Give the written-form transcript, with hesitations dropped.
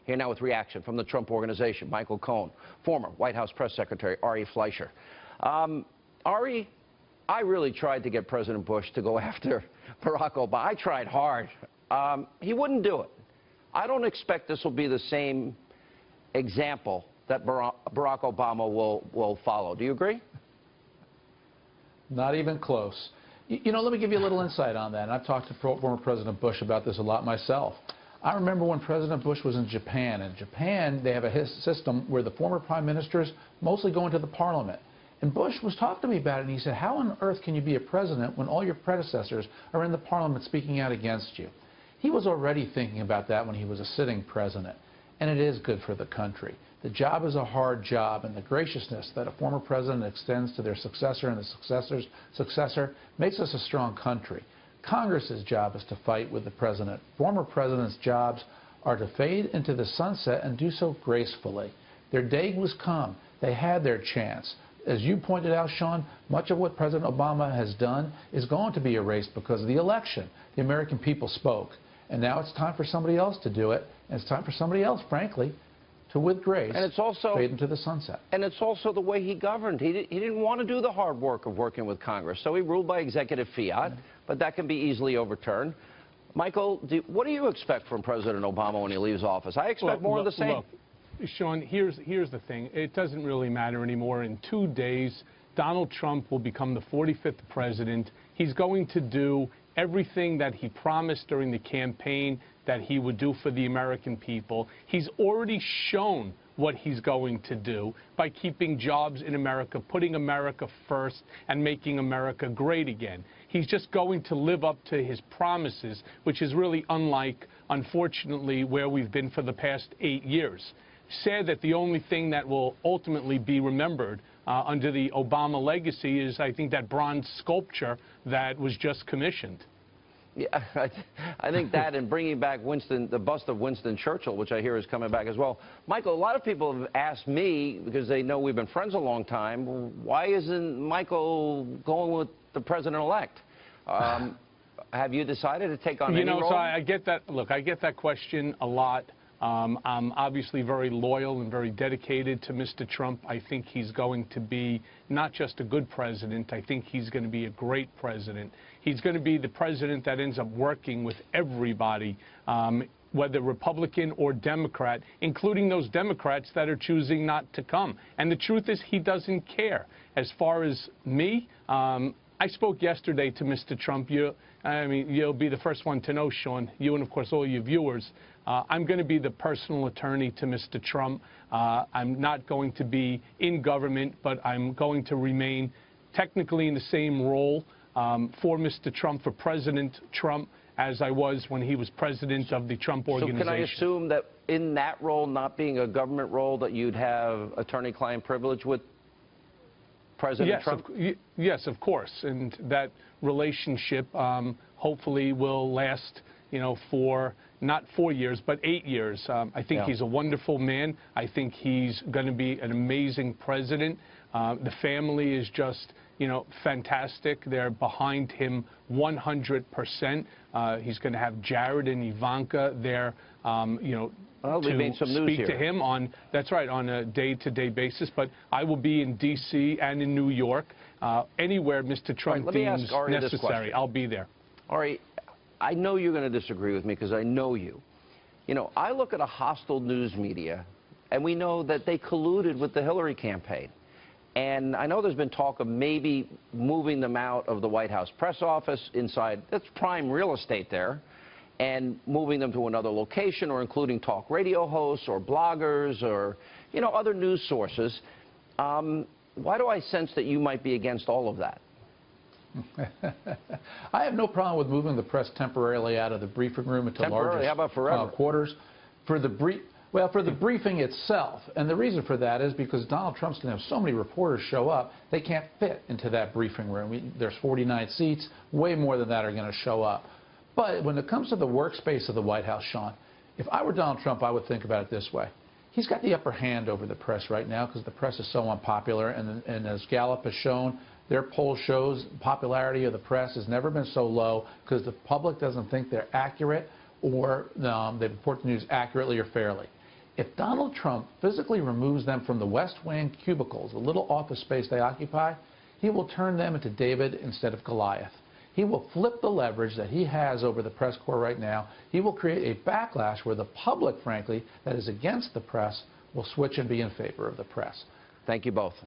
Here now with reaction from the Trump Organization, Michael Cohen, former White House Press Secretary Ari Fleischer. Ari, I really tried to get President Bush to go after Barack Obama. I tried hard. He wouldn't do it. I don't expect this will be the same example that Barack Obama will follow. Do you agree? Not even close. You know, let me give you a little insight on that. And I've talked to former President Bush about this a lot myself. I remember when President Bush was in Japan. In Japan, they have a system where the former prime ministers mostly go into the parliament. And Bush was talking to me about it, and he said, how on earth can you be a president when all your predecessors are in the parliament speaking out against you? He was already thinking about that when he was a sitting president. And it is good for the country. The job is a hard job, and the graciousness that a former president extends to their successor and the successor's successor makes us a strong country. Congress's job is to fight with the president. Former presidents' jobs are to fade into the sunset and do so gracefully. Their day was come. They had their chance. As you pointed out, Sean, much of what President Obama has done is going to be erased because of the election. The American people spoke. And now it's time for somebody else to do it. And it's time for somebody else, frankly, to, with grace, and it's also fade into the sunset. And it's also the way he governed. He didn't want to do the hard work of working with Congress, so he ruled by executive fiat, but that can be easily overturned. Michael, what do you expect from President Obama when he leaves office? I expect more of the same. Look, Sean, here's the thing. It doesn't really matter anymore. In 2 days, Donald Trump will become the 45th president. He's going to do everything that he promised during the campaign that he would do for the American people. He's already shown what he's going to do by keeping jobs in America, putting America first, and making America great again. He's just going to live up to his promises, which is really unlike, unfortunately, where we've been for the past 8 years. Sad that the only thing that will ultimately be remembered under the Obama legacy is, I think, that bronze sculpture that was just commissioned. Yeah, I think that, and bringing back the bust of Winston Churchill, which I hear is coming back as well. Michael, a lot of people have asked me, because they know we've been friends a long time, why isn't Michael going with the president-elect? Have you decided to take on any role? So I get that. Look, I get that question a lot. I'm obviously very loyal and very dedicated to Mr. Trump. I think he's going to be not just a good president. I think he's going to be a great president. He's going to be the president that ends up working with everybody, whether Republican or Democrat, including those Democrats that are choosing not to come. And the truth is, he doesn't care. As far as me, I spoke yesterday to Mr. Trump. You'll be the first one to know, Sean, you and, of course, all your viewers. I'm going to be the personal attorney to Mr. Trump. I'm not going to be in government, but I'm going to remain technically in the same role for Mr. Trump, for President Trump, as I was when he was president of the Trump Organization. So can I assume that in that role, not being a government role, that you'd have attorney-client privilege with President Trump? Yes, of course. And that relationship hopefully will last, for not 4 years, but 8 years. I think he's a wonderful man. I think he's going to be an amazing president. The family is just, fantastic. They're behind him 100%. He's going to have Jared and Ivanka there, to speak to him on, that's right, on a day-to-day basis. But I will be in D.C. and in New York, anywhere Mr. Trump deems necessary. I'll be there. Ari, I know you're going to disagree with me because I know you. I look at a hostile news media, and we know that they colluded with the Hillary campaign. And I know there's been talk of maybe moving them out of the White House press office inside, that's prime real estate there, and moving them to another location, or including talk radio hosts or bloggers or, other news sources. Why do I sense that you might be against all of that? I have no problem with moving the press temporarily out of the briefing room into larger how about forever? Quarters. For the briefing itself. And the reason for that is because Donald Trump's going to have so many reporters show up, they can't fit into that briefing room. There's 49 seats. Way more than that are going to show up. But when it comes to the workspace of the White House, Sean, if I were Donald Trump, I would think about it this way. He's got the upper hand over the press right now because the press is so unpopular. And as Gallup has shown, their poll shows popularity of the press has never been so low because the public doesn't think they're accurate or they report the news accurately or fairly. If Donald Trump physically removes them from the West Wing cubicles, the little office space they occupy, he will turn them into David instead of Goliath. He will flip the leverage that he has over the press corps right now. He will create a backlash where the public, frankly, that is against the press will switch and be in favor of the press. Thank you both.